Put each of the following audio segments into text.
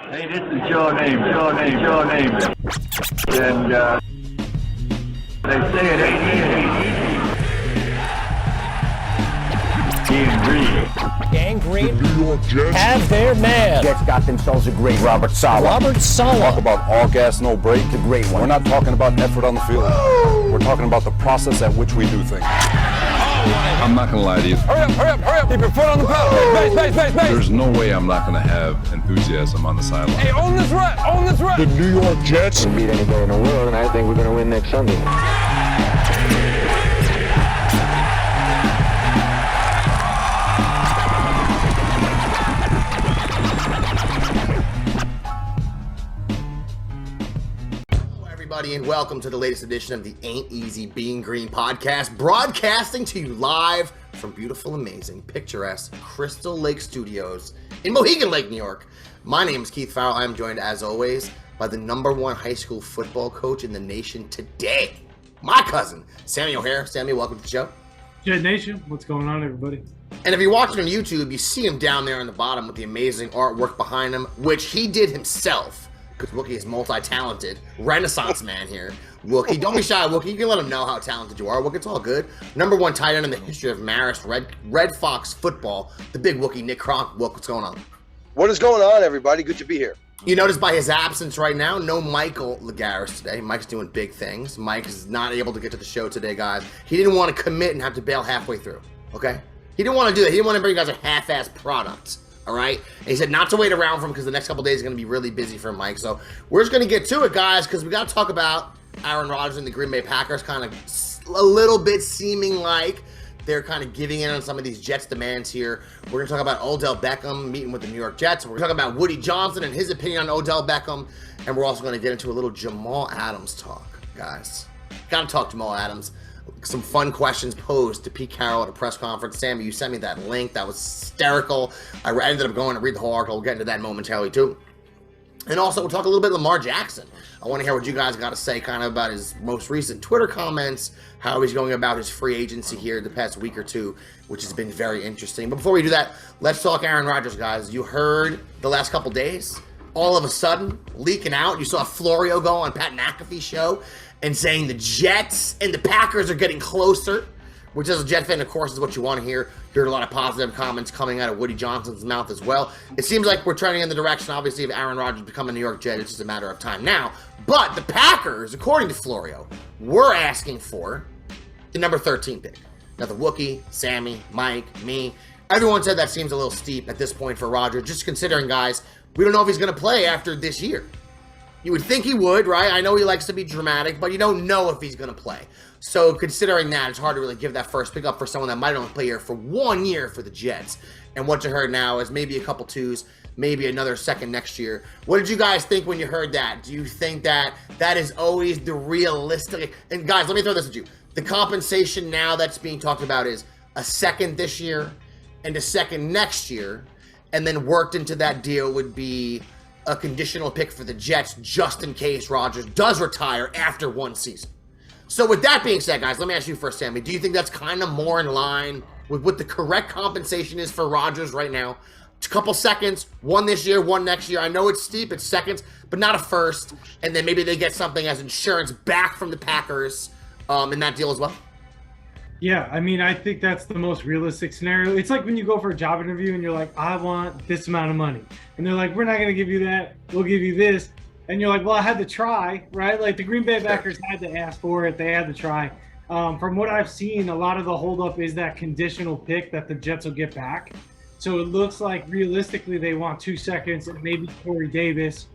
Hey, this is your name. And they say it ain't easy. Being green. Gang Green New York Jets have their man. Jets got themselves a great Robert Saleh. Robert Saleh. Talk about all gas, no break. The great one. We're not talking about effort on the field. We're talking about the process at which we do things. I'm not gonna lie to you. Hurry up. Keep your foot on the pedal. Base. There's no way I'm not gonna have enthusiasm on the sideline. Hey, own this rep. The New York Jets Can beat anybody in the world, and I think we're going to win next Sunday. Everybody, and welcome to the latest edition of the A.E.B.G Being Green podcast, broadcasting to you live from beautiful, amazing, picturesque Crystal Lake Studios in Mohegan Lake, New York. My name is Keith Farrell. I am joined, as always, by the #1 high school football coach in the nation today, my cousin, Sammy O'Hare. Sammy, welcome to the show. Jet Nation, what's going on, everybody? And if you're watching on YouTube, you see him down there on the bottom with the amazing artwork behind him, which he did himself. Because Wookie is multi-talented, renaissance man here. Wookie, don't be shy, Wookie. You can let him know how talented you are. Wookie, it's all good. #1 tight end in the history of Marist Red Fox football, the big Wookie, Nick Kronk. Wookie, what's going on? What is going on, everybody? Good to be here. You notice by his absence right now, no Michael Lagaris today. Mike's doing big things. Mike is not able to get to the show today, guys. He didn't want to commit and have to bail halfway through, okay? He didn't want to do that. He didn't want to bring you guys a half-ass product. All right? And he said not to wait around for him because the next couple days is going to be really busy for Mike. So we're just going to get to it, guys, because we got to talk about Aaron Rodgers and the Green Bay Packers kind of a little bit seeming like they're kind of giving in on some of these Jets demands here. We're going to talk about Odell Beckham meeting with the New York Jets. We're going to talk about Woody Johnson and his opinion on Odell Beckham. And we're also going to get into a little Jamal Adams talk, guys. Got to talk Jamal Adams. Some fun questions posed to Pete Carroll at a press conference. Sammy, you sent me that link. That was hysterical. I ended up going to read the whole article. We'll get into that momentarily, too. And also, we'll talk a little bit of Lamar Jackson. I want to hear what you guys got to say kind of about his most recent Twitter comments, how he's going about his free agency here the past week or two, which has been very interesting. But before we do that, let's talk Aaron Rodgers, guys. You heard the last couple days, all of a sudden, leaking out. You saw Florio go on Pat McAfee's show and saying the Jets and the Packers are getting closer, which as a Jet fan, of course, is what you want to hear. Heard a lot of positive comments coming out of Woody Johnson's mouth as well. It seems like we're trending in the direction, obviously, of Aaron Rodgers becoming a New York Jet. It's just a matter of time now. But the Packers, according to Florio, were asking for the number 13 pick. Now, the Wookie, Sammy, Mike, me, everyone said that seems a little steep at this point for Rodgers, just considering, guys, we don't know if he's going to play after this year. You would think he would, right? I know he likes to be dramatic, but you don't know if he's going to play. So considering that, it's hard to really give that first pick up for someone that might only play here for 1 year for the Jets. And what you heard now is maybe a couple twos, maybe another second next year. What did you guys think when you heard that? Do you think that that is always the realistic? And guys, let me throw this at you. The compensation now that's being talked about is a second this year and a second next year. And then worked into that deal would be a conditional pick for the Jets just in case Rodgers does retire after one season. So with that being said, guys, let me ask you first, Sammy. Do you think that's kind of more in line with what the correct compensation is for Rodgers right now? A couple seconds, one this year, one next year. I know it's steep, it's seconds, but not a first. And then maybe they get something as insurance back from the Packers in that deal as well? Yeah, I mean, I think that's the most realistic scenario. It's like when you go for a job interview and you're like, I want this amount of money. And they're like, we're not going to give you that. We'll give you this. And you're like, well, I had to try, right? Like the Green Bay Packers had to ask for it. They had to try. From what I've seen, a lot of the holdup is that conditional pick that the Jets will get back. So it looks like realistically they want 2 seconds and maybe Corey Davis.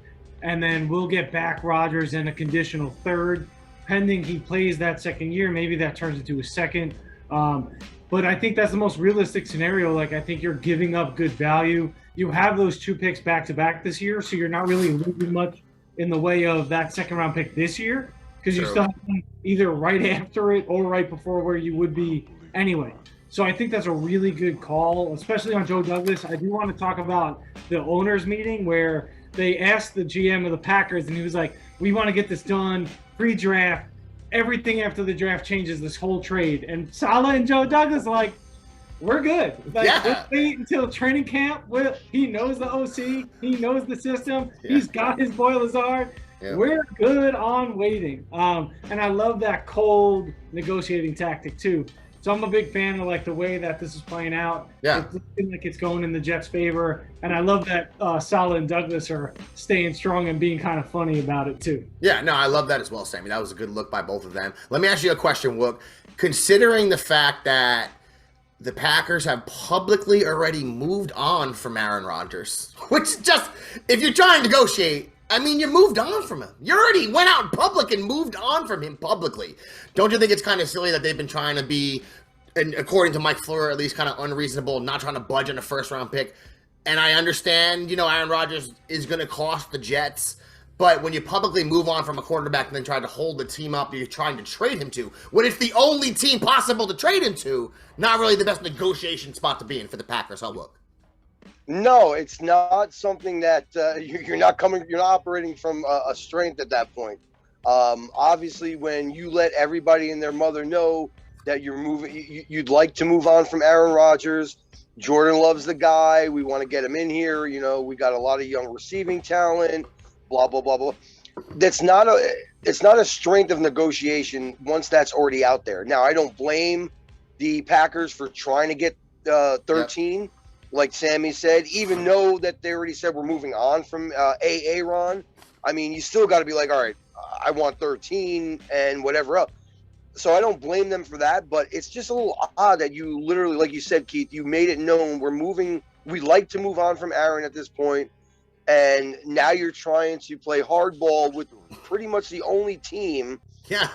And then we'll get back Rodgers and a conditional third. Pending he plays that second year, maybe that turns into a second. But I think that's the most realistic scenario. Like, I think you're giving up good value. You have those 2 picks back-to-back this year, so you're not really losing much in the way of that second-round pick this year because you still have them either right after it or right before where you would be anyway. So I think that's a really good call, especially on Joe Douglas. I do want to talk about the owners' meeting where they asked the GM of the Packers, and he was like, we want to get this done pre-draft. Everything after the draft changes this whole trade. And Saleh and Joe Douglas are like, we're good. Like, Yeah. let's wait until training camp. He knows the OC. He knows the system. Yeah. He's got his boy Lazard. Yeah. We're good on waiting. And I love that cold negotiating tactic too. So I'm a big fan of like the way that this is playing out. Yeah. It's looking like it's going in the Jets' favor. And I love that Saleh and Douglas are staying strong and being kind of funny about it too. Yeah, no, I love that as well, Sammy. That was a good look by both of them. Let me ask you a question, Wook. Considering the fact that the Packers have publicly already moved on from Aaron Rodgers, which just, if you're trying to negotiate, I mean, you moved on from him. You already went out in public and moved on from him publicly. Don't you think it's kind of silly that they've been trying to be, and according to Mike Fleur, at least kind of unreasonable, not trying to budge on a first-round pick? And I understand, Aaron Rodgers is going to cost the Jets, but when you publicly move on from a quarterback and then try to hold the team up you're trying to trade him to, when it's the only team possible to trade him to, not really the best negotiation spot to be in for the Packers, huh, Wook? No, it's not something that you're not operating from a strength at that point. Obviously, when you let everybody and their mother know that you'd like to move on from Aaron Rodgers. Jordan loves the guy. We want to get him in here. We got a lot of young receiving talent. Blah blah blah blah. It's not a strength of negotiation once that's already out there. Now, I don't blame the Packers for trying to get 13. Yep. Like Sammy said, even though that they already said we're moving on from A.E.B.G. I mean, you still got to be like, all right, I want 13 and whatever else. So I don't blame them for that, but it's just a little odd that you literally, like you said, Keith, you made it known we'd like to move on from Aaron at this point, and now you're trying to play hardball with pretty much the only team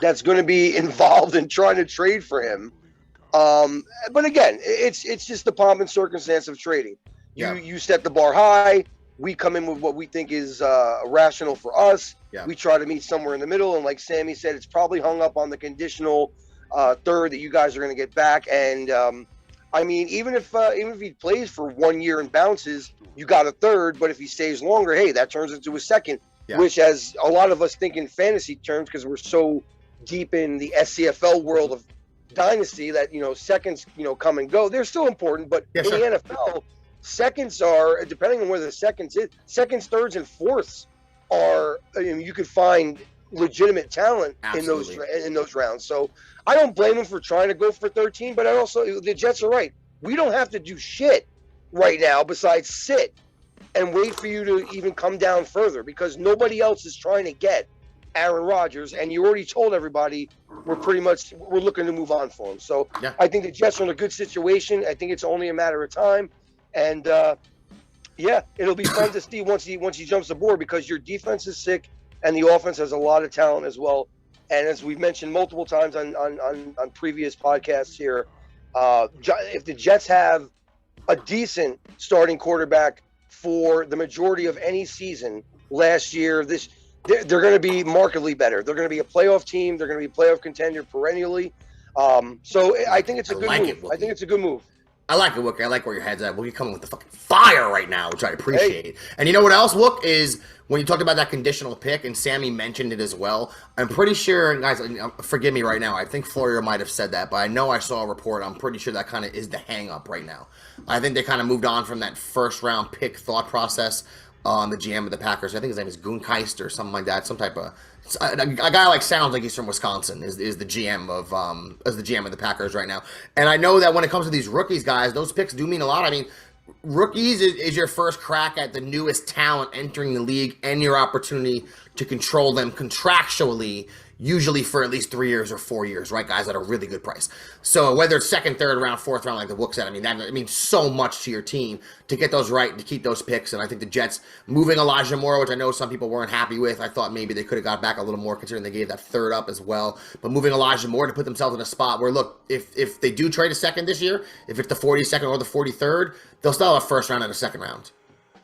that's going to be involved in trying to trade for him. But again, it's just the pomp and circumstance of trading. You set the bar high. We come in with what we think is rational for us. Yeah. We try to meet somewhere in the middle. And like Sammy said, it's probably hung up on the conditional third that you guys are going to get back. And I mean, even if he plays for 1 year and bounces, you got a third. But if he stays longer, hey, that turns into a second, which as a lot of us think in fantasy terms, because we're so deep in the SCFL world of dynasty that seconds come and go. They're still important, but in the NFL, seconds are, depending on where the seconds is, seconds, thirds, and fourths are. You could find legitimate talent in those rounds. So I don't blame them for trying to go for 13, but the Jets are right. We don't have to do shit right now besides sit and wait for you to even come down further, because nobody else is trying to get Aaron Rodgers, and you already told everybody we're looking to move on for him. So I think the Jets are in a good situation. I think it's only a matter of time, and it'll be fun to see once he jumps aboard, because your defense is sick and the offense has a lot of talent as well. And as we've mentioned multiple times on previous podcasts here, if the Jets have a decent starting quarterback for the majority of any season last year, they're going to be markedly better. They're going to be a playoff team. They're going to be a playoff contender perennially. So I think it's a good move. I think it's a good move. I like it, Wook. I like where your head's at. Well, you're coming with the fucking fire right now, which I appreciate. Hey. And you know what else, Wook, is when you talked about that conditional pick, and Sammy mentioned it as well, I'm pretty sure, guys, forgive me right now, I think Florio might have said that, but I know I saw a report. I'm pretty sure that kind of is the hang-up right now. I think they kind of moved on from that first-round pick thought process. The GM of the Packers, I think his name is Guenkeist or something like that. Some type of a guy like sounds like he's from Wisconsin. Is the GM of the Packers right now. And I know that when it comes to these rookies, guys, those picks do mean a lot. I mean, rookies is your first crack at the newest talent entering the league and your opportunity to control them contractually, usually for at least 3 years or 4 years, right, guys, at a really good price. So whether it's second, third round, fourth round, like the Wook said, I mean, that means so much to your team to get those right and to keep those picks. And I think the Jets moving Elijah Moore, which I know some people weren't happy with, I thought maybe they could have got back a little more considering they gave that third up as well. But moving Elijah Moore to put themselves in a spot where, look, if they do trade a second this year, if it's the 42nd or the 43rd, they'll still have a first round and a second round.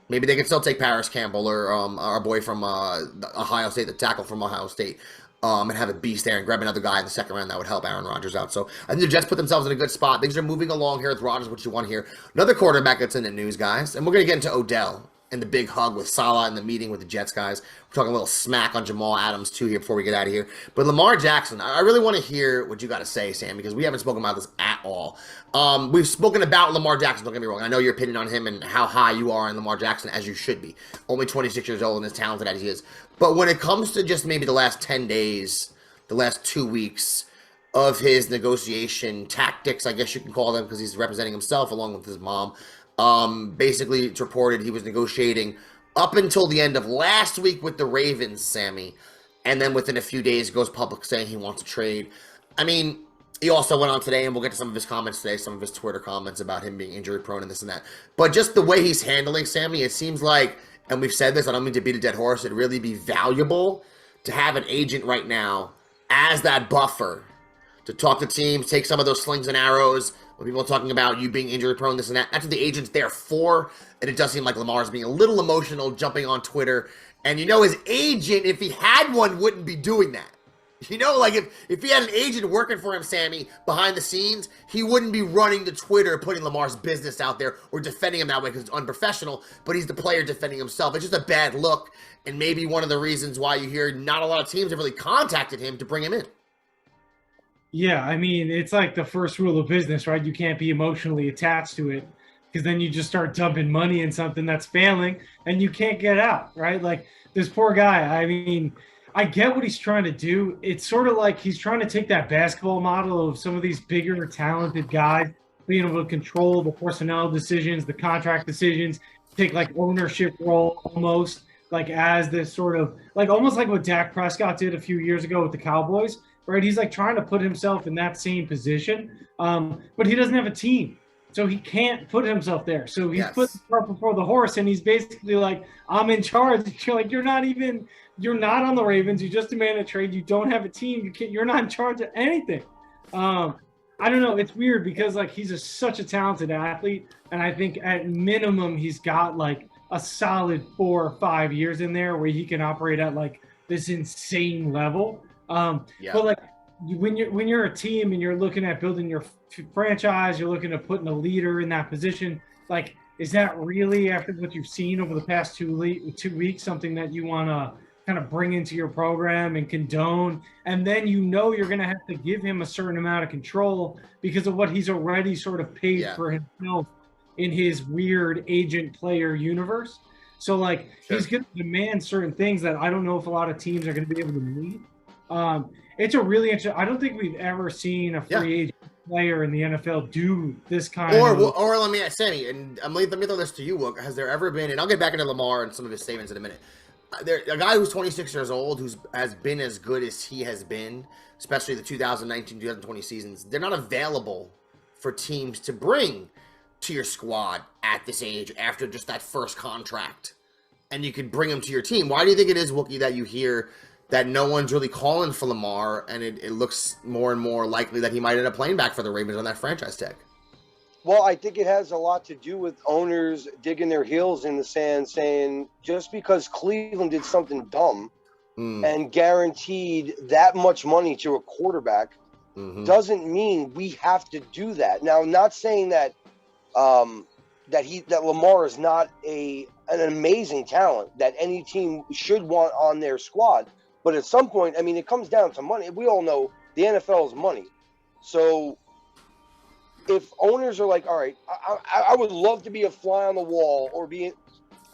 Maybe they can still take Paris Campbell or our boy from Ohio State, the tackle from Ohio State. And have a beast there and grab another guy in the second round that would help Aaron Rodgers out. So I think the Jets put themselves in a good spot. Things are moving along here with Rodgers, what you want here. Another quarterback that's in the news, guys, and we're going to get into Odell. and the big hug with Salah in the meeting with the Jets guys. We're talking a little smack on Jamal Adams too here before we get out of here. But Lamar Jackson, I really want to hear what you got to say, Sam, because we haven't spoken about this at all. We've spoken about Lamar Jackson, don't get me wrong. I know your opinion on him and how high you are on Lamar Jackson, as you should be. Only 26 years old and as talented as he is. But when it comes to just maybe the last 10 days, the last 2 weeks of his negotiation tactics, I guess you can call them, because he's representing himself along with his mom. Basically, it's reported he was negotiating up until the end of last week with the Ravens, Sammy, and then within a few days goes public saying he wants to trade. I mean, he also went on today, and we'll get to some of his comments today, some of his Twitter comments about him being injury prone and this and that. But just the way he's handling Sammy, it seems like, and we've said this, I don't mean to beat a dead horse, it'd really be valuable to have an agent right now as that buffer to talk to teams, take some of those slings and arrows. When people are talking about you being injury prone, this and that, that's what the agent's there for. And it does seem like Lamar's being a little emotional, jumping on Twitter. And you know, his agent, if he had one, wouldn't be doing that. You know, like if he had an agent working for him, Sammy, behind the scenes, he wouldn't be running to Twitter, putting Lamar's business out there or defending him that way because it's unprofessional, but he's the player defending himself. It's just a bad look, and maybe one of the reasons why you hear not a lot of teams have really contacted him to bring him in. Yeah, I mean, it's like the first rule of business, right? You can't be emotionally attached to it, because then you just start dumping money in something that's failing and you can't get out, right? Like this poor guy, I mean, I get what he's trying to do. It's sort of like he's trying to take that basketball model of some of these bigger, talented guys being able to control the personnel decisions, the contract decisions, take like ownership role almost, like as this sort of, like almost like what Dak Prescott did a few years ago with the Cowboys. Right, he's like trying to put himself in that same position, but he doesn't have a team, so he can't put himself there. So he's put the cart before the horse, and he's basically like, "I'm in charge." You're like, you're not on the Ravens. You just demanded a trade. You don't have a team. You're not in charge of anything. I don't know. It's weird because like he's such a talented athlete, and I think at minimum he's got like a solid 4 or 5 years in there where he can operate at like this insane level. But like when you're a team and you're looking at building your franchise, you're looking at putting a leader in that position. Like, is that really, after what you've seen over the past 2 weeks, something that you want to kind of bring into your program and condone? And then you're going to have to give him a certain amount of control because of what he's already sort of paid for himself in his weird agent player universe. So like he's going to demand certain things that I don't know if a lot of teams are going to be able to meet. It's a really interesting. I don't think we've ever seen a free agent player in the NFL do this kind of. Or let me ask Sammy, and let me throw this to you, Wook. Has there ever been? And I'll get back into Lamar and some of his statements in a minute. A guy who's 26 years old, has been as good as he has been, especially the 2019-2020 seasons. They're not available for teams to bring to your squad at this age after just that first contract, and you could bring him to your team. Why do you think it is, Wookie, that you hear that no one's really calling for Lamar, and it looks more and more likely that he might end up playing back for the Ravens on that franchise tag? Well, I think it has a lot to do with owners digging their heels in the sand, saying just because Cleveland did something dumb and guaranteed that much money to a quarterback doesn't mean we have to do that. Now, I'm not saying that that Lamar is not an amazing talent that any team should want on their squad. But at some point, I mean, it comes down to money. We all know the NFL is money. So if owners are like, all right, I would love to be a fly on the wall or be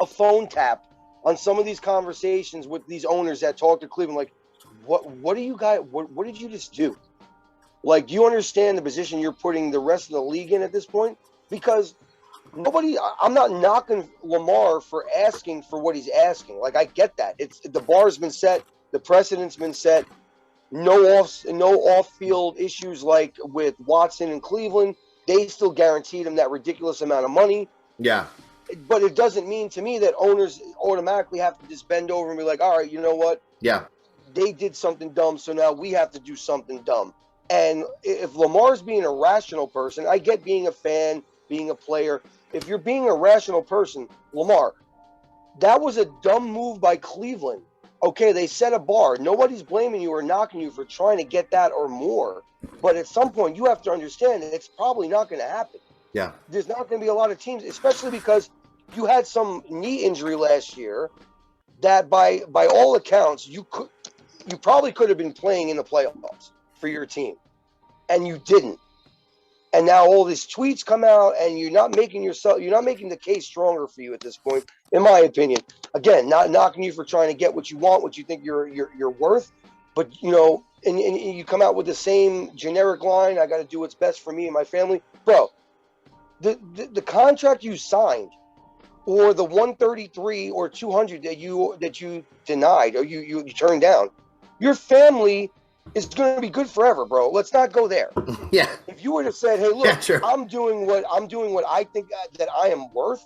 a phone tap on some of these conversations with these owners that talk to Cleveland, like, what do you guys, what did you just do? Like, do you understand the position you're putting the rest of the league in at this point? Because I'm not knocking Lamar for asking for what he's asking. Like, I get that. The bar's been set. The precedent's been set. No off-field issues like with Watson and Cleveland. They still guaranteed him that ridiculous amount of money. Yeah. But it doesn't mean to me that owners automatically have to just bend over and be like, all right, you know what? Yeah. They did something dumb, so now we have to do something dumb. And if Lamar's being a rational person, I get being a fan, being a player. If you're being a rational person, Lamar, that was a dumb move by Cleveland. Okay, they set a bar. Nobody's blaming you or knocking you for trying to get that or more. But at some point, you have to understand that it's probably not going to happen. Yeah. There's not going to be a lot of teams, especially because you had some knee injury last year that by all accounts you probably could have been playing in the playoffs for your team, and you didn't. And now all these tweets come out, and you're not making the case stronger for you at this point, in my opinion. Again, not knocking you for trying to get what you want, what you think you're worth, but and you come out with the same generic line, I got to do what's best for me and my family. Bro, the contract you signed, or the 133 or 200 that you denied or you turned down, your family is going to be good forever, bro. Let's not go there. Yeah. If you would have said, "Hey, look, Yeah, sure. I'm doing what I think that I am worth,"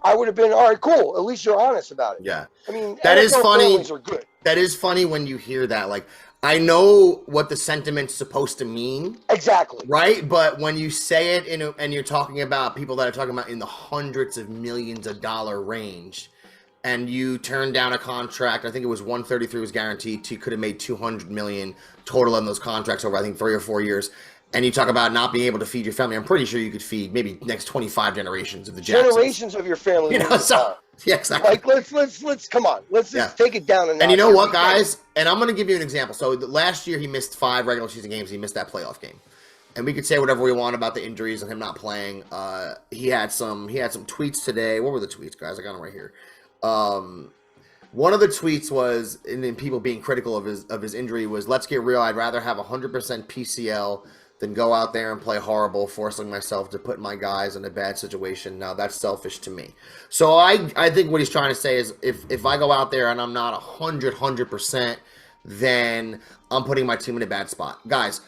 I would have been, all right, cool. At least you're honest about it. Yeah. I mean, That NFL is funny. families are good. That is funny when you hear that. Like, I know what the sentiment's supposed to mean. Exactly. Right? But when you say it and you're talking about people that are talking about in the hundreds of millions of dollar range, and you turn down a contract, I think it was 133 was guaranteed. You could have made 200 million total on those contracts over, I think, 3 or 4 years. And you talk about not being able to feed your family. I'm pretty sure you could feed maybe next 25 generations of the Jacksons. Generations of your family. Yeah, exactly. Like, let's come on. Let's just take it down. And you know what, guys? And I'm going to give you an example. So last year he missed 5 regular season games. He missed that playoff game. And we could say whatever we want about the injuries and him not playing. He had some tweets today. What were the tweets, guys? I got them right here. One of the tweets was, and then people being critical of his injury was, "Let's get real. I'd rather have 100% PCL than go out there and play horrible, forcing myself to put my guys in a bad situation. Now that's selfish to me." So I think what he's trying to say is, if I go out there and I'm not 100%, then I'm putting my team in a bad spot. Guys,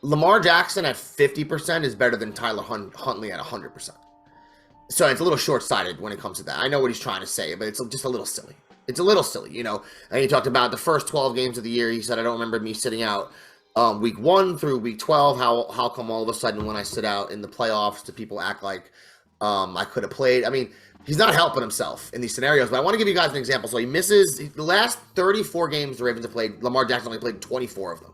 Lamar Jackson at 50% is better than Tyler Huntley at 100%. So it's a little short-sighted when it comes to that. I know what he's trying to say, but it's just a little silly. It's a little silly, And he talked about the first 12 games of the year. He said, "I don't remember me sitting out week 1 through week 12. How come all of a sudden when I sit out in the playoffs do people act like I could have played?" I mean, he's not helping himself in these scenarios, but I want to give you guys an example. So he misses the last 34 games the Ravens have played. Lamar Jackson only played 24 of them,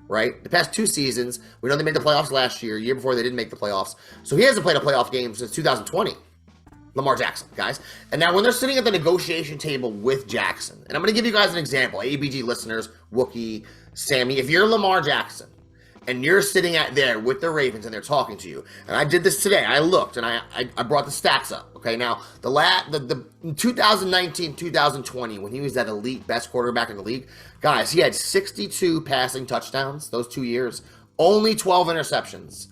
right? The past 2 seasons, we know they made the playoffs last year. Year before, they didn't make the playoffs. So he hasn't played a playoff game since 2020. Lamar Jackson, guys. And now when they're sitting at the negotiation table with Jackson, and I'm going to give you guys an example, A.E.B.G listeners, Wookie, Sammy, if you're Lamar Jackson and you're sitting at there with the Ravens and they're talking to you, and I did this today, I looked and I brought the stats up, okay? Now, the 2019-2020, when he was that elite best quarterback in the league, guys, he had 62 passing touchdowns those 2 years, only 12 interceptions.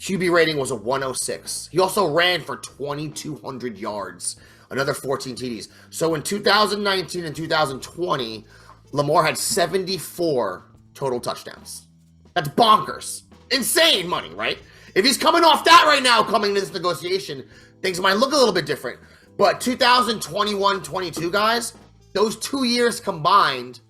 QB rating was a 106. He also ran for 2,200 yards, another 14 TDs. So in 2019 and 2020, Lamar had 74 total touchdowns. That's bonkers. Insane money, right? If he's coming off that right now, coming into this negotiation, things might look a little bit different. But 2021-22, guys, those 2 years combined,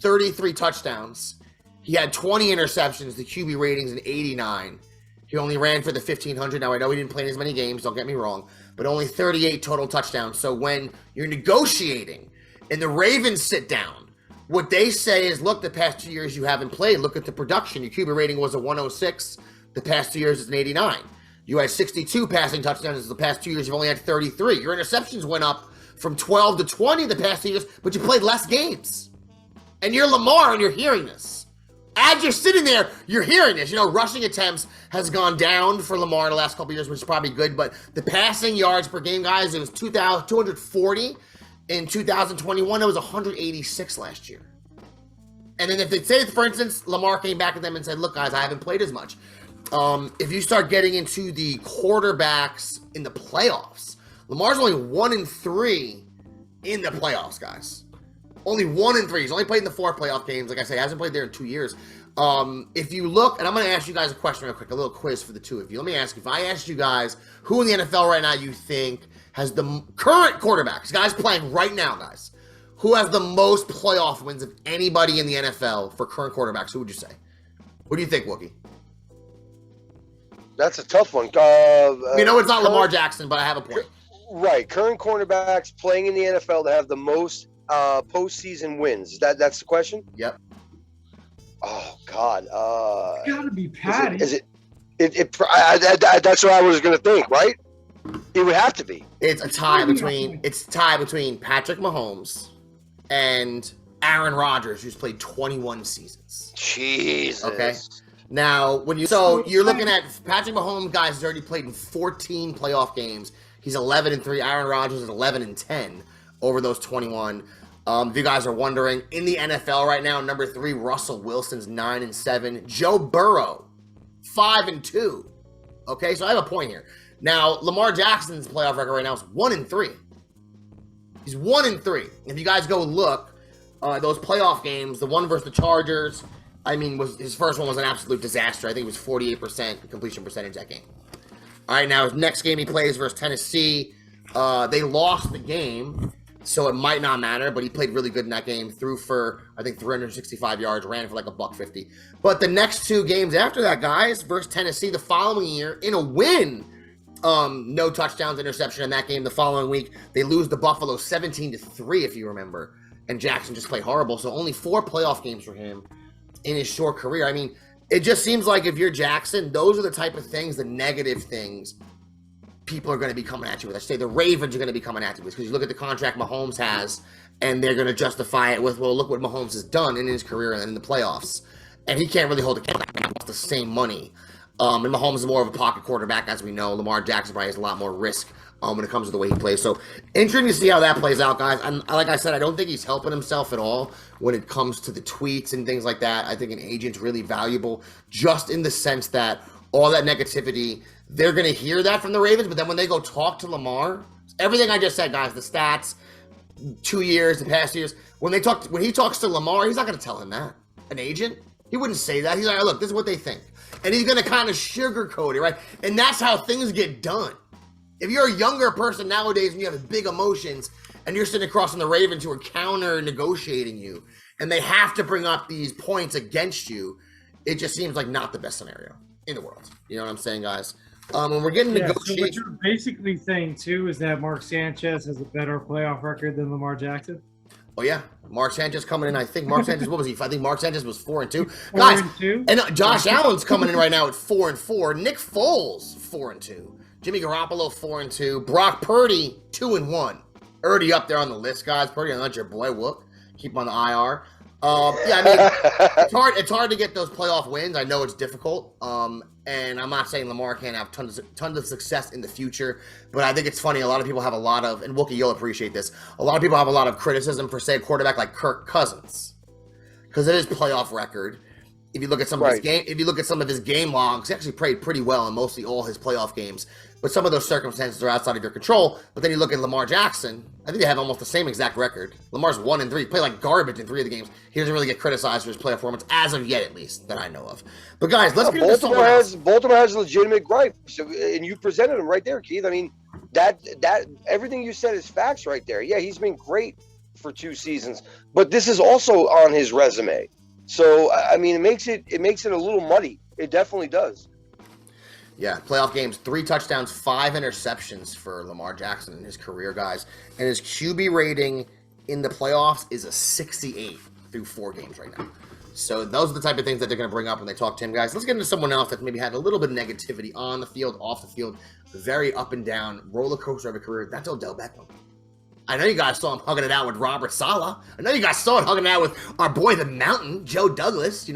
33 touchdowns. He had 20 interceptions. The QB rating's an 89. He only ran for the 1,500. Now, I know he didn't play in as many games, don't get me wrong, but only 38 total touchdowns. So when you're negotiating and the Ravens sit down, what they say is, look, the past 2 years you haven't played. Look at the production. Your QB rating was a 106. The past 2 years it's an 89. You had 62 passing touchdowns. The past 2 years you've only had 33. Your interceptions went up from 12 to 20 the past 2 years, but you played less games. And you're Lamar and you're hearing this. As you're sitting there, you're hearing this. Rushing attempts has gone down for Lamar the last couple of years, which is probably good. But the passing yards per game, guys, it was 240 in 2021. It was 186 last year. And then if they say, for instance, Lamar came back at them and said, "Look, guys, I haven't played as much." If you start getting into the quarterbacks in the playoffs, Lamar's only 1-3 in the playoffs, guys. Only 1-3. He's only played in the 4 playoff games. Like I say, hasn't played there in 2 years. If you look, and I'm going to ask you guys a question real quick, a little quiz for the two of you. Let me ask you, if I asked you guys who in the NFL right now you think has the current quarterbacks, guys playing right now, guys, who has the most playoff wins of anybody in the NFL for current quarterbacks, who would you say? What do you think, Wookie? That's a tough one. It's not Lamar Jackson, but I have a point. Right. Current cornerbacks playing in the NFL that have the most postseason wins. That's the question? Yep. Oh God. It's gotta be Patty. Is it? That's what I was gonna think, right? It would have to be. It's a tie between Patrick Mahomes and Aaron Rodgers, who's played 21 seasons. Jesus. Okay. Now, you're looking at Patrick Mahomes, guys, has already played in 14 playoff games. He's 11-3. Aaron Rodgers is 11-10 over those 21. If you guys are wondering, in the NFL right now, number 3, Russell Wilson's 9-7. Joe Burrow, 5-2. Okay, so I have a point here. Now, Lamar Jackson's playoff record right now is 1-3. He's 1-3. If you guys go look, those playoff games, the one versus the Chargers, his first one was an absolute disaster. I think it was 48% completion percentage that game. All right, now his next game he plays versus Tennessee. They lost the game, so it might not matter, but he played really good in that game. Threw for, I think, 365 yards, ran for like $150. But the next 2 games after that, guys, versus Tennessee the following year, in a win, no touchdowns, interception in that game. The following week, they lose to Buffalo 17-3, if you remember. And Jackson just played horrible. So only 4 playoff games for him in his short career. It just seems like if you're Jackson, those are the type of things, the negative things, people are going to be coming at you with. I say the Ravens are going to be coming at you with, because you look at the contract Mahomes has, and they're going to justify it with, well, look what Mahomes has done in his career and in the playoffs. And he can't really hold a candle to the same money. And Mahomes is more of a pocket quarterback, as we know. Lamar Jackson probably has a lot more risk when it comes to the way he plays. So, interesting to see how that plays out, guys. And like I said, I don't think he's helping himself at all when it comes to the tweets and things like that. I think an agent's really valuable, just in the sense that all that negativity, they're going to hear that from the Ravens, but then when they go talk to Lamar, everything I just said, guys, the stats, 2 years, the past years, when he talks to Lamar, he's not going to tell him that. An agent? He wouldn't say that. He's like, look, this is what they think. And he's going to kind of sugarcoat it, right? And that's how things get done. If you're a younger person nowadays and you have big emotions and you're sitting across from the Ravens who are counter-negotiating you and they have to bring up these points against you, it just seems like not the best scenario in the world. You know what I'm saying, guys? When we're getting negotiations... So what you're basically saying, too, is that Mark Sanchez has a better playoff record than Lamar Jackson? Oh, yeah. Mark Sanchez coming in. I think Mark Sanchez, what was he? I think Mark Sanchez was 4-2. Guys, 4-2? And Josh Allen's coming in right now at 4-4. Nick Foles, 4-2. Jimmy Garoppolo, 4-2. Brock Purdy, 2-1. Already up there on the list, guys. Purdy, I'm not your boy. Whoop. Keep him on the IR. It's hard to get those playoff wins. I know it's difficult. And I'm not saying Lamar can't have tons of success in the future, but I think it's funny. A lot of people have a lot of, and Wookie, you'll appreciate this. A lot of people have a lot of criticism for, say, a quarterback like Kirk Cousins, because of his playoff record. If you look at some of his game logs, he actually played pretty well in mostly all his playoff games. But some of those circumstances are outside of your control. But then you look at Lamar Jackson, I think they have almost the same exact record. Lamar's 1-3. He played like garbage in 3 of the games. He doesn't really get criticized for his playoff performance as of yet, at least, that I know of. But guys, let's get into someone else. Baltimore has legitimate gripes, and you presented them right there, Keith. That everything you said is facts right there. Yeah, he's been great for 2 seasons, but this is also on his resume. So it makes it a little muddy. It definitely does. Yeah, playoff games, 3 touchdowns, 5 interceptions for Lamar Jackson in his career, guys. And his QB rating in the playoffs is a 68 through 4 games right now. So those are the type of things that they're going to bring up when they talk to him, guys. Let's get into someone else that maybe had a little bit of negativity on the field, off the field. Very up and down, roller coaster of a career. That's Odell Beckham. I know you guys saw him hugging it out with Robert Saleh. I know you guys saw it hugging it out with our boy, the Mountain, Joe Douglas,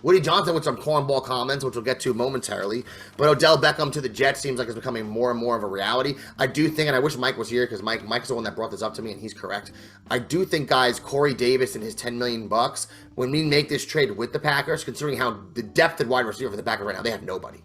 Woody Johnson with some cornball comments, which we'll get to momentarily. But Odell Beckham to the Jets seems like it's becoming more and more of a reality. I do think, and I wish Mike was here because Mike's the one that brought this up to me, and he's correct. I do think, guys, Corey Davis and his $10 million, when we make this trade with the Packers, considering how the depth at wide receiver for the Packers right now, they have nobody.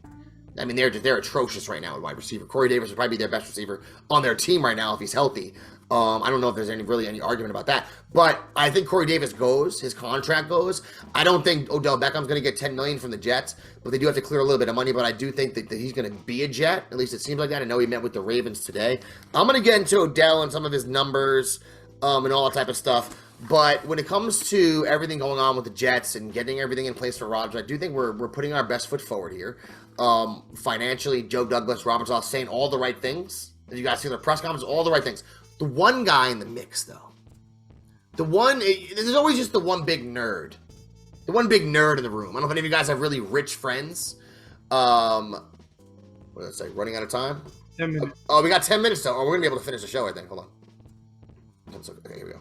They're atrocious right now at wide receiver. Corey Davis would probably be their best receiver on their team right now if he's healthy. I don't know if there's any argument about that. But I think Corey Davis goes. His contract goes. I don't think Odell Beckham's going to get $10 million from the Jets, but they do have to clear a little bit of money. But I do think that he's going to be a Jet. At least it seems like that. I know he met with the Ravens today. I'm going to get into Odell and some of his numbers and all that type of stuff. But when it comes to everything going on with the Jets and getting everything in place for Rodgers, I do think we're putting our best foot forward here. Financially, Joe Douglas, Robert Saleh saying all the right things. As you guys see in the press conference, all the right things. The one guy in the mix, though. There's always just the one big nerd. The one big nerd in the room. I don't know if any of you guys have really rich friends. What did I say? Running out of time? 10 minutes. Oh, we got 10 minutes though. Oh, we're gonna be able to finish the show, I think. Hold on. Okay, here we go.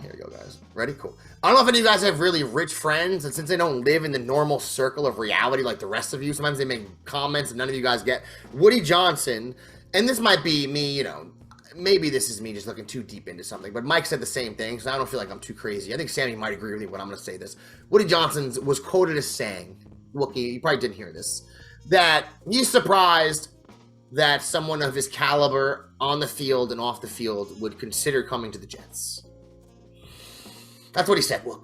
Here we go, guys. Ready? Cool. I don't know if any of you guys have really rich friends, and since they don't live in the normal circle of reality like the rest of you, sometimes they make comments and none of you guys get. Woody Johnson, and this might be me, you know, maybe this is me just looking too deep into something, but Mike said the same thing, so I don't feel like I'm too crazy. I think Sammy might agree with me when I'm going to say this. Woody Johnson was quoted as saying, Wookie, you probably didn't hear this, that he's surprised that someone of his caliber on the field and off the field would consider coming to the Jets. That's what he said, Wook.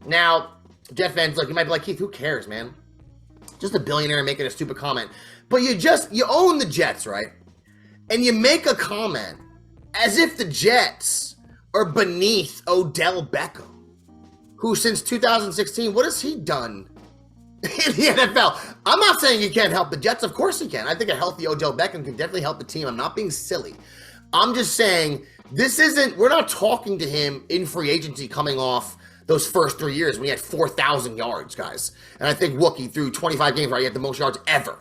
Now, Jet fans, look, you might be like, Keith, who cares, man? Just a billionaire making a stupid comment. But you own the Jets, right? And you make a comment as if the Jets are beneath Odell Beckham, who since 2016, what has he done in the NFL? I'm not saying he can't help the Jets. Of course he can. I think a healthy Odell Beckham can definitely help the team. I'm not being silly. I'm just saying we're not talking to him in free agency coming off those first 3 years when he had 4,000 yards, guys. And I think Wookie threw 25 games where he had the most yards ever.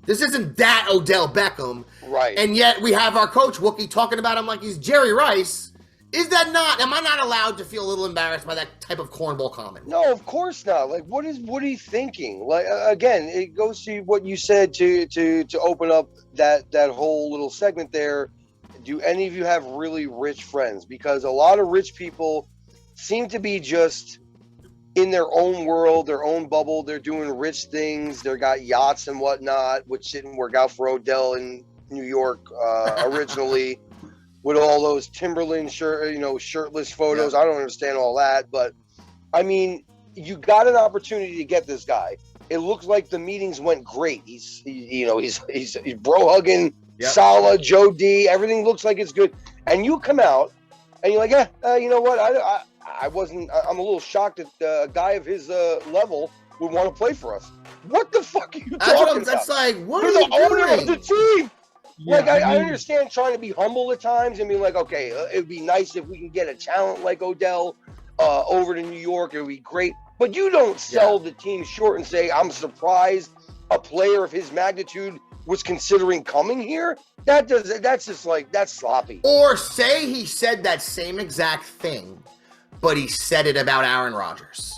This isn't that Odell Beckham. Right. And yet we have our coach, Wookie, talking about him like he's Jerry Rice. Am I not allowed to feel a little embarrassed by that type of cornball comment? No, of course not. Like, what are you thinking? Like, again, it goes to what you said to open up that whole little segment there. Do any of you have really rich friends? Because a lot of rich people seem to be just in their own world, their own bubble. They're doing rich things. They got yachts and whatnot, which didn't work out for Odell in New York originally. With all those Timberland shirtless photos. Yeah. I don't understand all that, but I mean, you got an opportunity to get this guy. It looks like the meetings went great. He's bro hugging. Yep. Salah, Joe D, everything looks like it's good. And you come out and you're like, you know what? I'm a little shocked that a guy of his level would want to play for us. What the fuck are you talking about? That's like, what You're are you the owner doing? of the team. Yeah, like, I understand trying to be humble at times and be like, okay, it'd be nice if we can get a talent like Odell over to New York. It would be great. But you don't sell the team short and say, I'm surprised a player of his magnitude was considering coming here. That's sloppy. Or say he said that same exact thing, but he said it about Aaron Rodgers.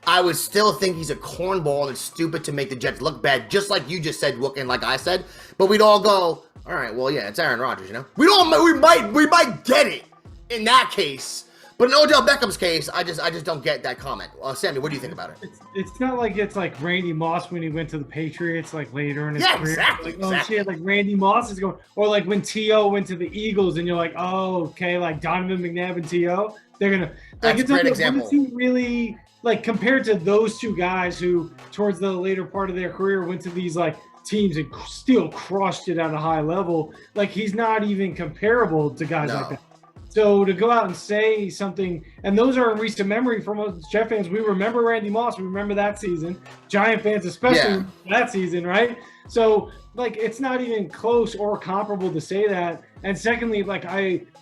I would still think he's a cornball and it's stupid to make the Jets look bad, just like you just said, Wook, and like I said. But we'd all go, all right, well, yeah, it's Aaron Rodgers, you know. We might get it in that case. But in Odell Beckham's case, I just don't get that comment. Sammy, what do you think about it? It's not like it's like Randy Moss when he went to the Patriots, like later in his career. Exactly. Shit, like Randy Moss is going, or like when T.O. went to the Eagles, and you're like, oh, okay, like Donovan McNabb and T.O. They're gonna That's it's a great example. Really, like compared to those two guys who, towards the later part of their career, went to these like teams and still crushed it at a high level. Like he's not even comparable to guys like that. So to go out and say something, and those are in recent memory from us Jet fans. We remember Randy Moss. We remember that season. Giant fans especially that season, right? So like it's not even close or comparable to say that. And secondly, like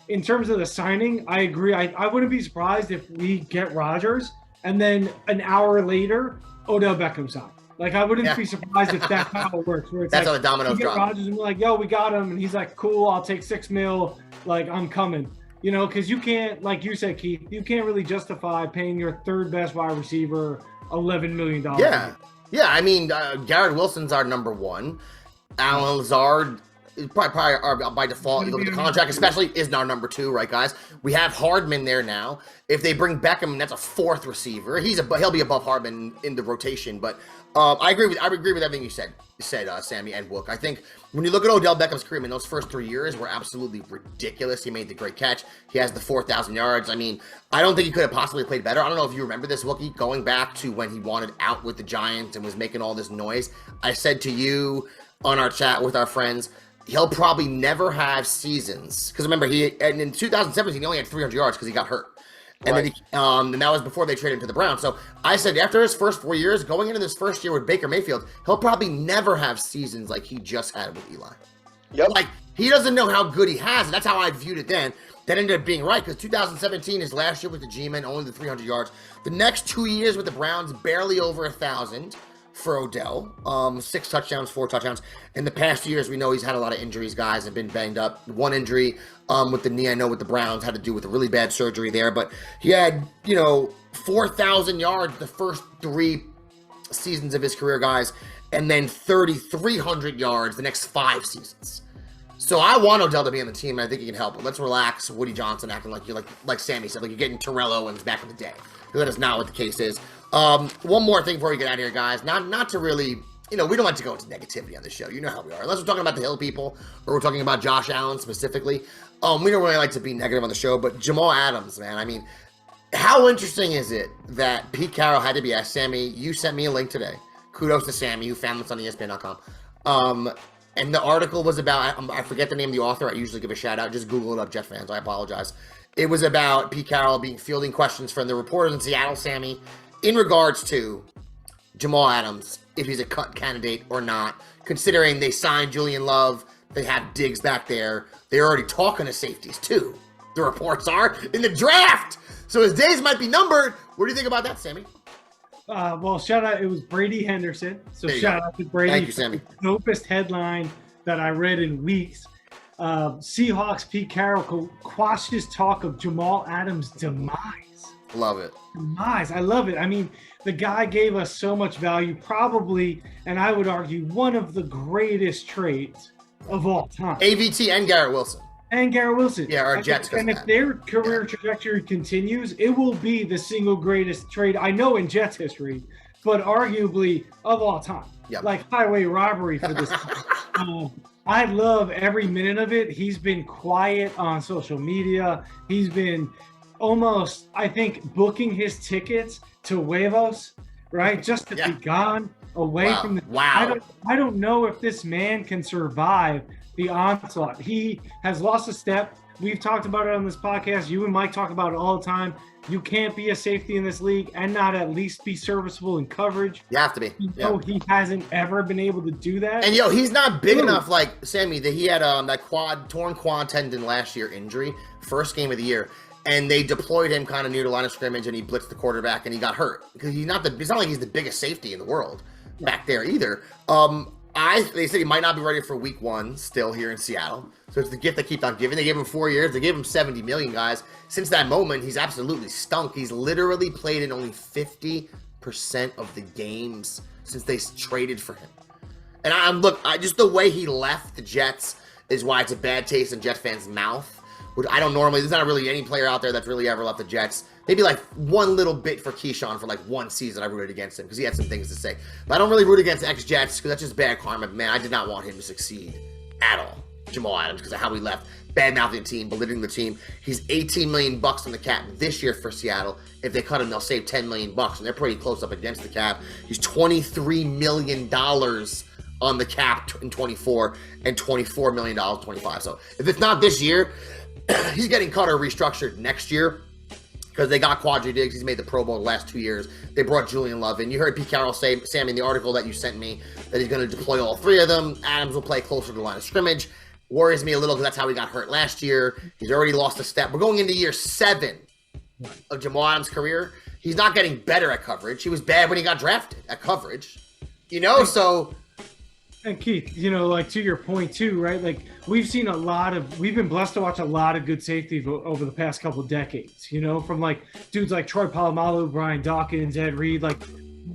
in terms of the signing, I agree. I wouldn't be surprised if we get Rodgers and then an hour later Odell Beckham signed. Like I wouldn't be surprised if that's how it works. Where it's that's like, how the dominoes drop. Rodgers and we're like, yo, we got him, and he's like, cool, I'll take $6 million. Like I'm coming. You know, because you can't, like you said, Keith, you can't really justify paying your third best wide receiver $11 million. Yeah. I mean, Garrett Wilson's our number one. Alan Lazard is probably by default. You look at the contract, especially, is our number two, right, guys? We have Hardman there now. If they bring Beckham, that's a fourth receiver. He'll be above Hardman in the rotation. But I agree with everything you said, Sammy and Wook. I think when you look at Odell Beckham's career, those first 3 years were absolutely ridiculous. He made the great catch. He has the 4,000 yards. I mean, I don't think he could have possibly played better. I don't know if you remember this, Wookie, going back to when he wanted out with the Giants and was making all this noise. I said to you on our chat with our friends, he'll probably never have seasons. Because remember, in 2017, he only had 300 yards because he got hurt. And then and that was before they traded him to the Browns. So I said after his first 4 years, going into this first year with Baker Mayfield, he'll probably never have seasons like he just had with Eli. Yep. Like, he doesn't know how good he has. And that's how I viewed it then. That ended up being right because 2017, his last year with the G-Men, only the 300 yards. The next 2 years with the Browns, barely over 1,000. for Odell. 6 touchdowns, 4 touchdowns. In the past years, we know he's had a lot of injuries, guys, and been banged up. One injury with the knee, I know with the Browns, had to do with a really bad surgery there. But he had, 4,000 yards the first 3 seasons of his career, guys, and then 3,300 yards the next 5 seasons. So I want Odell to be on the team, and I think he can help. But let's relax. Woody Johnson acting like you're like Sammy said, like you're getting Terrell Owens back in the day. That is not what the case is. One more thing before we get out of here, guys. Not to really, we don't like to go into negativity on this show. You know how we are. Unless we're talking about the Hill people or we're talking about Josh Allen specifically. We don't really like to be negative on the show. But Jamal Adams, man, I mean, how interesting is it that Pete Carroll had to be asked? Sammy, you sent me a link today. Kudos to Sammy, who found this on ESPN.com. And the article was about, I forget the name of the author. I usually give a shout out. Just Google it up, Jet fans. I apologize. It was about Pete Carroll fielding questions from the reporters in Seattle, Sammy, in regards to Jamal Adams, if he's a cut candidate or not, considering they signed Julian Love. They have Diggs back there. They're already talking to safeties, too. The reports are in the draft. So his days might be numbered. What do you think about that, Sammy? Well, shout out. It was Brady Henderson. So shout out to Brady. Thank you, Sammy. The dopest headline that I read in weeks. Seahawks Pete Carroll quashes talk of Jamal Adams' demise. Love it. Demise. I love it. I mean, the guy gave us so much value, probably, and I would argue, one of the greatest trades of all time. A.B.G and Garrett Wilson. Yeah, our Jets. And if their career trajectory continues, it will be the single greatest trade I know in Jets history, but arguably of all time. Yep. Like highway robbery for this. I love every minute of it. He's been quiet on social media. He's been almost, I think, booking his tickets to Huevos, right? Just to be gone away from the. Wow. I don't know if this man can survive the onslaught. He has lost a step. We've talked about it on this podcast. You and Mike talk about it all the time. You can't be a safety in this league and not at least be serviceable in coverage. You have to be. He hasn't ever been able to do that. And he's not big enough, like Sammy, that he had that torn quad tendon last year injury, first game of the year, and they deployed him kind of near the line of scrimmage, and he blitzed the quarterback, and he got hurt because it's not like he's the biggest safety in the world back there either. They said he might not be ready for week 1 still here in Seattle. So it's the gift that keeps on giving. They gave him 4 years. They gave him $70 million, guys. Since that moment, he's absolutely stunk. He's literally played in only 50% of the games since they traded for him. And just the way he left the Jets is why it's a bad taste in Jets fans' mouth. Which I don't normally, there's not really any player out there that's really ever left the Jets. Maybe like one little bit for Keyshawn for like 1 season I rooted against him because he had some things to say. But I don't really root against ex-Jets because that's just bad karma. Man, I did not want him to succeed at all. Jamal Adams, because of how he left. Bad-mouthing the team, belittling the team. He's $18 million on the cap this year for Seattle. If they cut him, they'll save $10 million, and they're pretty close up against the cap. He's $23 million on the cap in 24 and $24 million 25. So if it's not this year, he's getting cut or restructured next year because they got Quadri Diggs. He's made the Pro Bowl the last 2 years. They brought Julian Love in. You heard Pete Carroll say, Sam, in the article that you sent me, that he's going to deploy all 3 of them. Adams will play closer to the line of scrimmage. Worries me a little because that's how he got hurt last year. He's already lost a step. We're going into year 7 of Jamal Adams' career. He's not getting better at coverage. He was bad when he got drafted at coverage. So... And Keith, like to your point too, right? Like we've been blessed to watch a lot of good safety over the past couple of decades, from like dudes like Troy Polamalu, Brian Dawkins, Ed Reed, like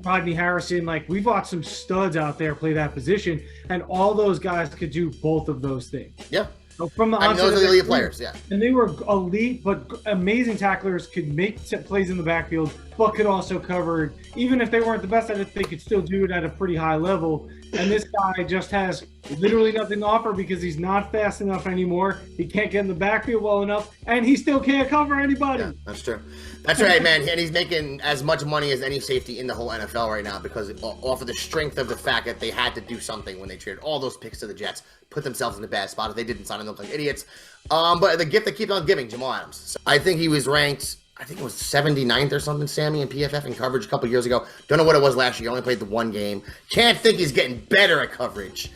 Rodney Harrison. Like we've watched some studs out there play that position, and all those guys could do both of those things. Yeah. So from the those are the elite players, yeah. And they were elite, but amazing tacklers, could make plays in the backfield, but could also cover. Even if they weren't the best at it, they could still do it at a pretty high level. And this guy just has literally nothing to offer because he's not fast enough anymore. He can't get in the backfield well enough, and he still can't cover anybody. Yeah, that's true. That's right, man. And he's making as much money as any safety in the whole NFL right now because off of the strength of the fact that they had to do something when they traded all those picks to the Jets, put themselves in a bad spot. If they didn't sign him, they look like idiots. But the gift that keeps on giving, Jamal Adams. So I think he was ranked, I think it was 79th or something, Sammy, in PFF in coverage a couple years ago. Don't know what it was last year. He only played the 1 game. Can't think he's getting better at coverage.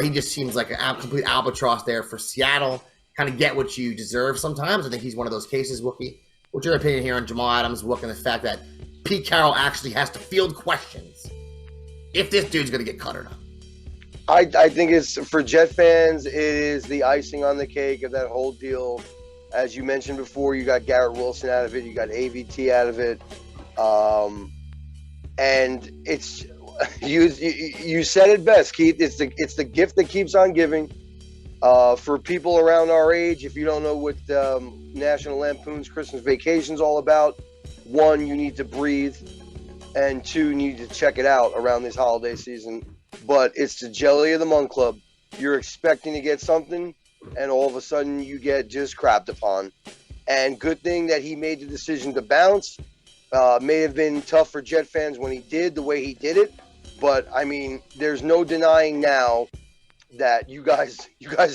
He just seems like a complete albatross there for Seattle. Kind of get what you deserve sometimes. I think he's one of those cases, Wookie. What's your opinion here on Jamal Adams, Wook, and the fact that Pete Carroll actually has to field questions if this dude's going to get cut or not. I think it's for Jet fans. It is the icing on the cake of that whole deal. As you mentioned before, you got Garrett Wilson out of it. You got AVT out of it, and it's you said it best, Keith. It's the gift that keeps on giving. For people around our age, if you don't know what National Lampoon's Christmas Vacation is all about, one, you need to breathe, and two, you need to check it out around this holiday season. But it's the Jelly of the Month Club. You're expecting to get something, and all of a sudden you get just crapped upon. And good thing that he made the decision to bounce. May have been tough for Jet fans when he did the way he did it, but I mean, there's no denying now that you guys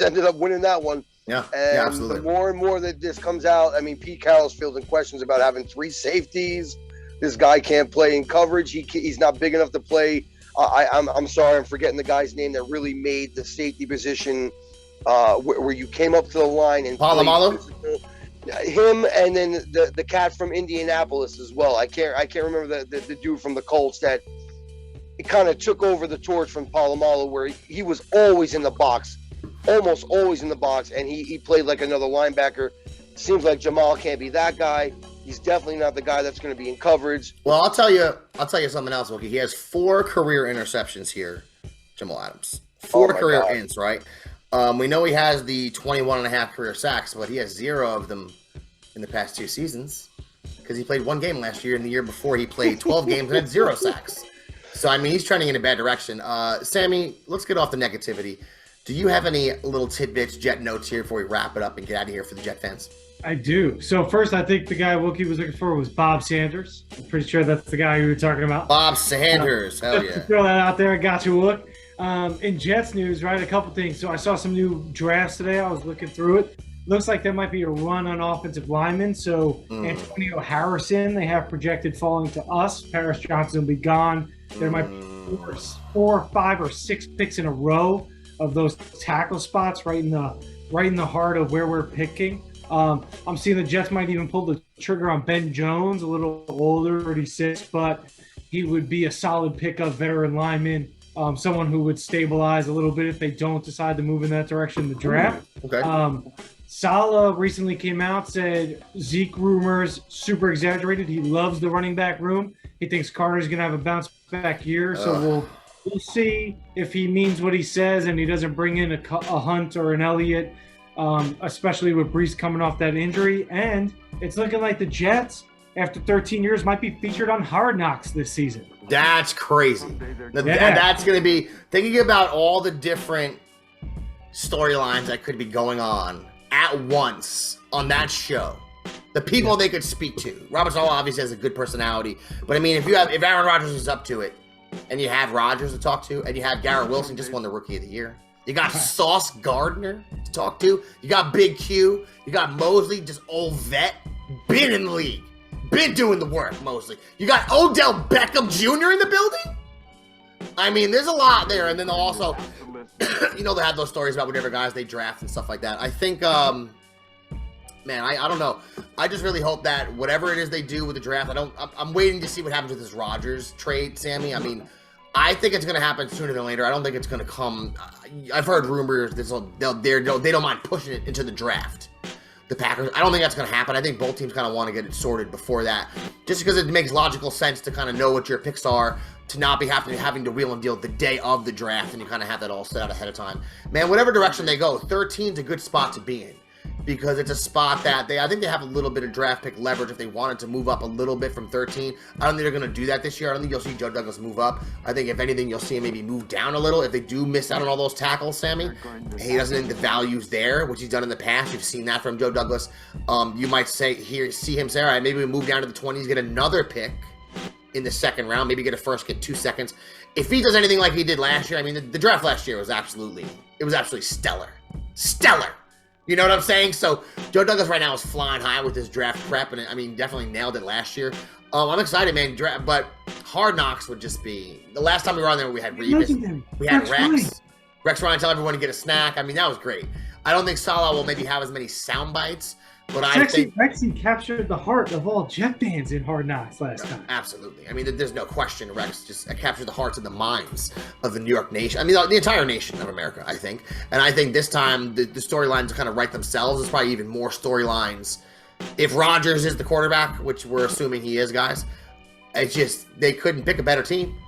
ended up winning that one. Yeah, and yeah, absolutely. The more and more that this comes out, I mean, Pete Carroll's fielding questions about having 3 safeties. This guy can't play in coverage. He's not big enough to play. I'm sorry, I'm forgetting the guy's name that really made the safety position where you came up to the line and Palomalo? Him, and then the cat from Indianapolis as well. I can't remember the dude from the Colts that it kind of took over the torch from Palomalo, where he was always in the box, almost always in the box, and he played like another linebacker. Seems like Jamal can't be that guy. He's definitely not the guy that's going to be in coverage. Well, I'll tell you something else, Wookie. He has 4 career interceptions here, Jamal Adams. 4 career ints, right? We know he has the 21.5 career sacks, but he has 0 of them in the past 2 seasons because he played 1 game last year, and the year before he played 12 games and had 0 sacks. So, I mean, he's trending in a bad direction. Sammy, let's get off the negativity. Do you have any little tidbits, Jet notes here before we wrap it up and get out of here for the Jet fans? I do. So first, I think the guy Wookie was looking for was Bob Sanders. I'm pretty sure that's the guy you were talking about. Bob Sanders, hell yeah. Throw that out there. I got you, Wook. In Jets news, right, a couple things. So I saw some new drafts today. I was looking through it. Looks like there might be a run on offensive linemen. So Antonio Harrison, they have projected falling to us. Paris Johnson will be gone. There might be 4, 5, or 6 picks in a row of those tackle spots right in the heart of where we're picking. I'm seeing the Jets might even pull the trigger on Ben Jones, a little older, 36, but he would be a solid pickup, veteran lineman, someone who would stabilize a little bit if they don't decide to move in that direction in the draft. Okay. Saleh recently came out, said Zeke rumors super exaggerated. He loves the running back room. He thinks Carter's going to have a bounce back year, so we'll see if he means what he says and he doesn't bring in a Hunt or an Elliott. Especially with Brees coming off that injury. And it's looking like the Jets, after 13 years, might be featured on Hard Knocks this season. That's crazy. Yeah. That's going to be, thinking about all the different storylines that could be going on at once on that show. The people they could speak to. Robert Saleh obviously has a good personality. But I mean, if Aaron Rodgers is up to it, and you have Rodgers to talk to, and you have Garrett Wilson, just won the Rookie of the Year. You got Sauce Gardner to talk to. You got Big Q. You got Mosley, just old vet. Been in the league. Been doing the work, Mosley. You got Odell Beckham Jr. in the building? I mean, there's a lot there. And then they'll also, they have those stories about whatever guys they draft and stuff like that. I think, I don't know. I just really hope that whatever it is they do with the draft, I'm waiting to see what happens with this Rodgers trade, Sammy. I mean, I think it's going to happen sooner than later. I don't think it's going to come. I've heard rumors they don't mind pushing it into the draft. The Packers. I don't think that's going to happen. I think both teams kind of want to get it sorted before that, just because it makes logical sense to kind of know what your picks are, to not be having to wheel and deal the day of the draft, and you kind of have that all set out ahead of time. Man, whatever direction they go, 13 is a good spot to be in. Because it's a spot that I think they have a little bit of draft pick leverage if they wanted to move up a little bit from 13. I don't think they're going to do that this year. I don't think you'll see Joe Douglas move up. I think if anything, you'll see him maybe move down a little if they do miss out on all those tackles, Sammy. He doesn't think the value's there, which he's done in the past. You've seen that from Joe Douglas. You might see him say, all right, maybe we move down to the 20s, get another pick in the second round, maybe get a first, get 2 seconds. If he does anything like he did last year, I mean, the draft last year was absolutely stellar. Stellar. You know what I'm saying? So Joe Douglas right now is flying high with his draft prep, and I mean, definitely nailed it last year. I'm excited, man. But Hard Knocks would just be the last time we were on there. We had Revis, we had Rex Ryan tell everyone to get a snack. I mean, that was great. I don't think Saleh will maybe have as many sound bites, But I think Rexy captured the heart of all Jet fans in Hard Knocks last time. Absolutely. I mean, there's no question. Rex just captured the hearts and the minds of the New York nation. I mean, the entire nation of America, I think. And I think this time the storylines kind of write themselves. There's probably even more storylines if Rodgers is the quarterback, which we're assuming he is, guys. It's just they couldn't pick a better team.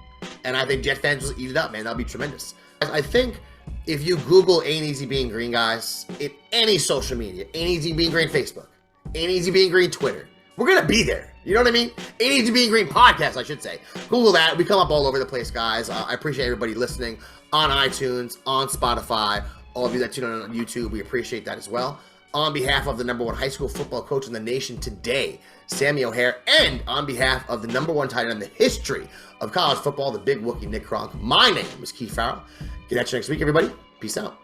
And I think Jet fans will eat it up, man. That'll be tremendous. I think if you Google Ain't Easy Being Green, guys, in any social media, Ain't Easy Being Green Facebook, Ain't Easy Being Green Twitter, we're going to be there. You know what I mean? Ain't Easy Being Green podcast, I should say. Google that. We come up all over the place, guys. I appreciate everybody listening on iTunes, on Spotify, all of you that tune in on YouTube. We appreciate that as well. On behalf of the #1 high school football coach in the nation today, Sammy O'Hare, and on behalf of the #1 tight end in the history of college football, the big Wookie Nick Kronk, my name is Keith Farrell. Get at you next week, everybody. Peace out.